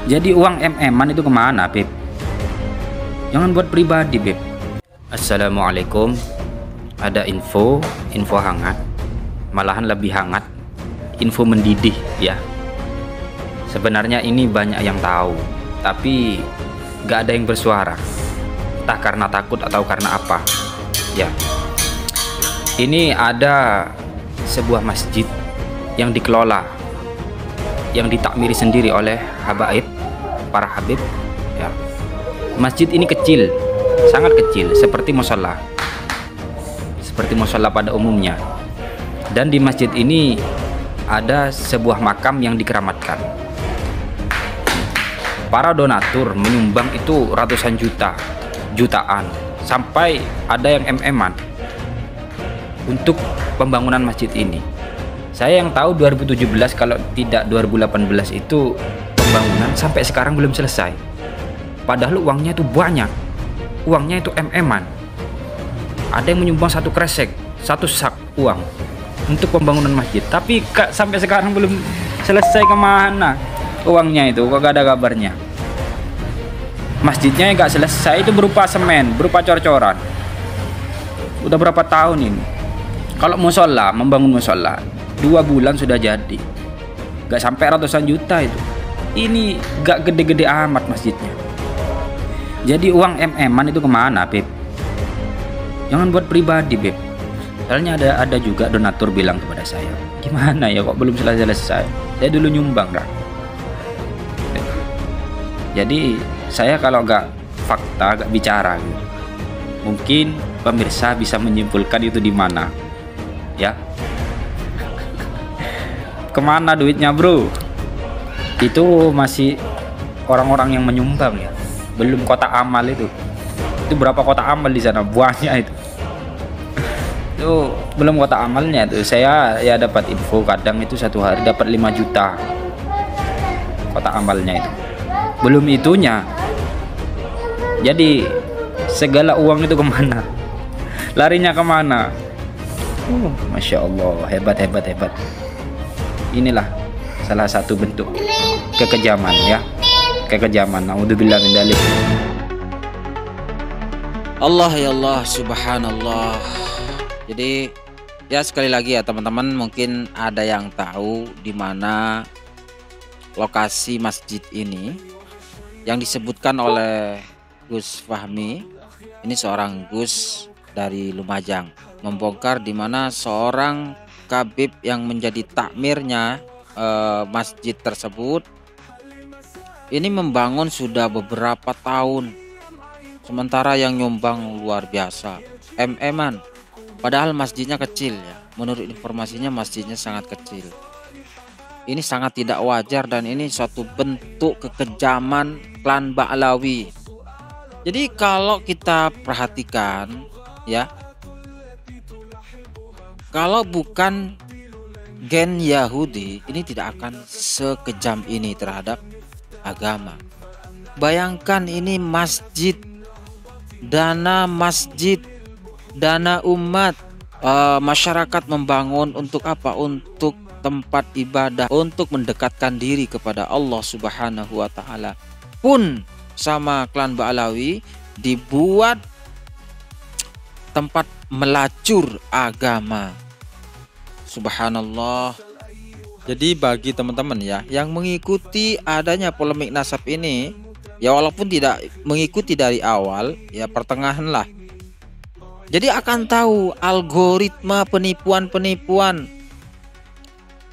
Jadi uang MM-an itu kemana, Beb? Jangan buat pribadi, Beb. Assalamualaikum. Ada info hangat. Malahan lebih hangat. Info mendidih ya. Sebenarnya ini banyak yang tahu, tapi gak ada yang bersuara. Entah karena takut atau karena apa. Ya. Ini ada sebuah masjid yang dikelola, yang ditakmiri sendiri oleh habaib, para habib ya. Masjid ini kecil, sangat kecil, seperti musola pada umumnya. Dan di masjid ini ada sebuah makam yang dikeramatkan. Para donatur menyumbang itu ratusan jutaan, sampai ada yang MM-an untuk pembangunan masjid ini. Saya yang tahu 2017, kalau tidak 2018 itu pembangunan sampai sekarang belum selesai. Padahal uangnya itu banyak, uangnya itu MM-an. Ada yang menyumbang satu kresek, satu sak uang untuk pembangunan masjid, tapi sampai sekarang belum selesai. Kemana uangnya itu? Kok gak ada kabarnya. Masjidnya yang gak selesai itu berupa semen, berupa cor-coran. Udah berapa tahun ini? Kalau musola, membangun musola 2 bulan sudah jadi, gak sampai ratusan juta itu. Ini gak gede-gede amat masjidnya. Jadi uang MM-an itu kemana, Beb? Jangan buat pribadi, Beb. Soalnya ada juga donatur bilang kepada saya, gimana ya kok belum selesai? Saya dulu nyumbang kan. Jadi saya kalau gak fakta, gak bicara gitu. Mungkin pemirsa bisa menyimpulkan itu di mana ya. Kemana duitnya, bro? Itu masih orang-orang yang menyumbang ya, belum kotak amal itu berapa kotak amal di sana, buahnya itu belum kotak amalnya. Itu saya ya dapat info kadang itu satu hari dapat 5 juta kotak amalnya, itu belum itunya. Jadi segala uang itu kemana, larinya kemana? Masya Allah, hebat. Inilah salah satu bentuk kekejaman ya, kekejaman. Naudzubillah min dzalik. Allah ya Allah, subhanallah. Jadi ya sekali lagi ya teman-teman, mungkin ada yang tahu di mana lokasi masjid ini yang disebutkan oleh Gus Fahmi. Ini seorang Gus dari Lumajang membongkar di mana seorang kabib yang menjadi takmirnya masjid tersebut ini membangun sudah beberapa tahun, sementara yang nyumbang luar biasa, MM-an. Padahal masjidnya kecil ya, menurut informasinya masjidnya sangat kecil. Ini sangat tidak wajar dan ini suatu bentuk kekejaman klan Ba'lawi. Jadi kalau kita perhatikan ya, kalau bukan gen Yahudi, ini tidak akan sekejam ini terhadap agama. Bayangkan ini masjid, dana masjid, dana umat, masyarakat membangun untuk apa? Untuk tempat ibadah, untuk mendekatkan diri kepada Allah Subhanahu wa taala. Pun sama klan Ba'lawi dibuat tempat melacur agama. Subhanallah. Jadi bagi teman-teman ya yang mengikuti adanya polemik nasab ini, ya walaupun tidak mengikuti dari awal, ya pertengahan lah. Jadi akan tahu algoritma penipuan-penipuan,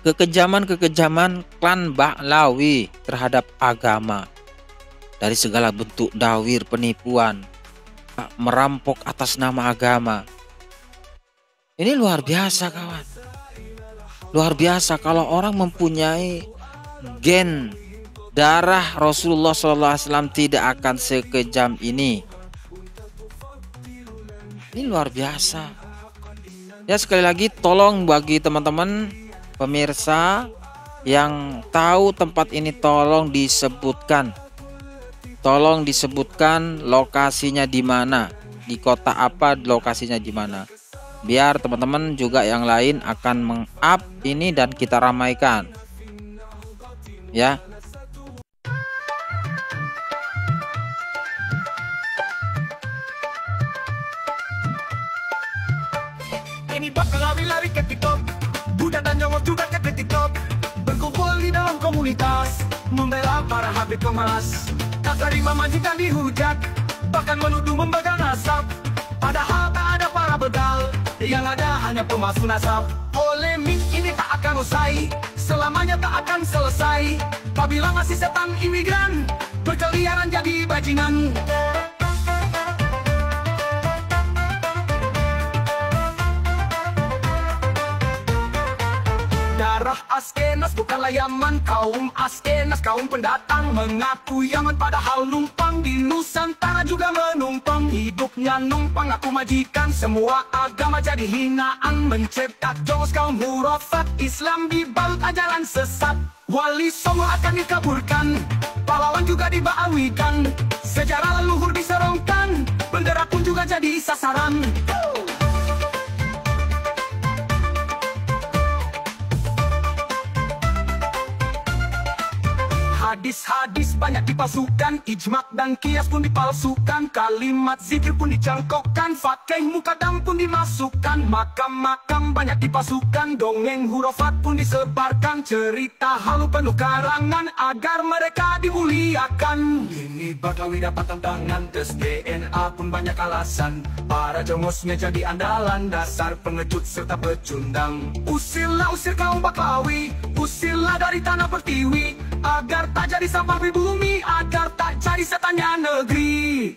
kekejaman-kekejaman klan Ba'lawi terhadap agama. Dari segala bentuk dawir penipuan, merampok atas nama agama. Ini luar biasa kawan. Luar biasa kalau orang mempunyai gen darah Rasulullah SAW tidak akan sekejam ini. Ini luar biasa. Ya sekali lagi tolong bagi teman-teman pemirsa yang tahu tempat ini tolong disebutkan. Tolong disebutkan lokasinya di mana, di kota apa, lokasinya di mana. Biar teman-teman juga yang lain akan meng-up ini dan kita ramaikan. Ya. komunitas, membela para habib pemalas. Tak terima majikan dihujat, bahkan menuduh membakar nasab. Padahal tak ada para bedal, yang ada hanya pemalsu nasab. Polemik ini tak akan usai, selamanya tak akan selesai. Apabila masih setan imigran berkeliaran jadi bajingan. Darah Askenas bukanlah Yaman, kaum Askenas kaum pendatang, mengaku Yaman padahal numpang di Nusantara juga menumpang. Hidupnya numpang aku majikan, semua agama jadi hinaan, mencetak jongos kaum hurafat, Islam dibalut ajaran sesat. Wali Songo akan dikaburkan, pahlawan juga diba'awikan, sejarah leluhur diserongkan, bendera pun juga jadi sasaran. Hadis-hadis banyak dipalsukan, ijma' dan kias pun dipalsukan, kalimat zikir pun dicangkokkan, fakih mukadam pun dimasukkan, makam-makam banyak dipalsukan, dongeng hurufat pun disebarkan, cerita halu penuh karangan agar mereka dimuliakan. Ini Baklawi dapat tantangan, tes DNA pun banyak alasan, para jongosnya jadi andalan, dasar pengecut serta pecundang. Usirlah usir kaum Baklawi, usirlah dari tanah pertiwi, agar tak jadi sampah pribumi, agar tak jadi setannya negeri.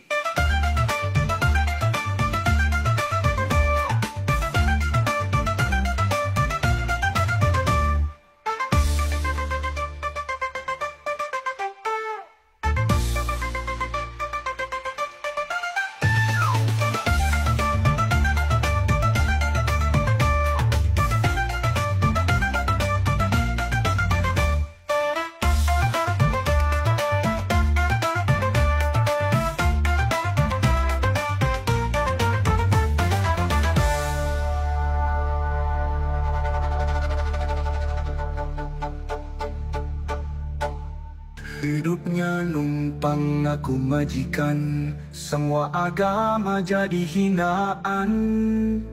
Hidupnya numpang aku majikan, semua agama jadi hinaan,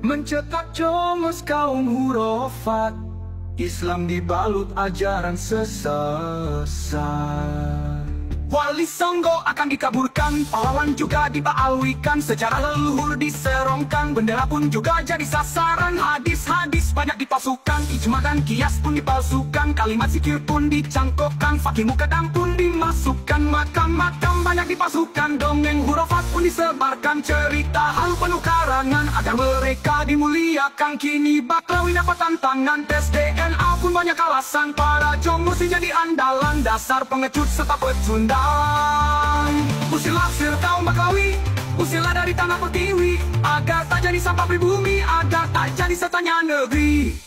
mencetak jongos kaum hurufat, Islam dibalut ajaran sesat. Wali Songo akan dikaburkan, pahlawan juga diba'awikan, sejarah leluhur diserongkan, bendera pun juga jadi sasaran. Hadis-hadis banyak dipalsukan, ijma' dan kias pun dipalsukan, kalimat zikir pun dicangkokkan, fakih mukadam pun dimasukkan, makam-makam banyak dipalsukan, dongeng hurufat pun disebarkan, cerita halu penuh karangan agar mereka dimuliakan. Kini Baklawi dapat tantangan, tes DNA pun banyak alasan, para jongos jadi andalan, dasar pengecut serta pecundang. Usirlah usir kaum Baklawi, usirlah dari tanah pertiwi, agar tak jadi sampah pribumi, agar tak jadi setannya negeri.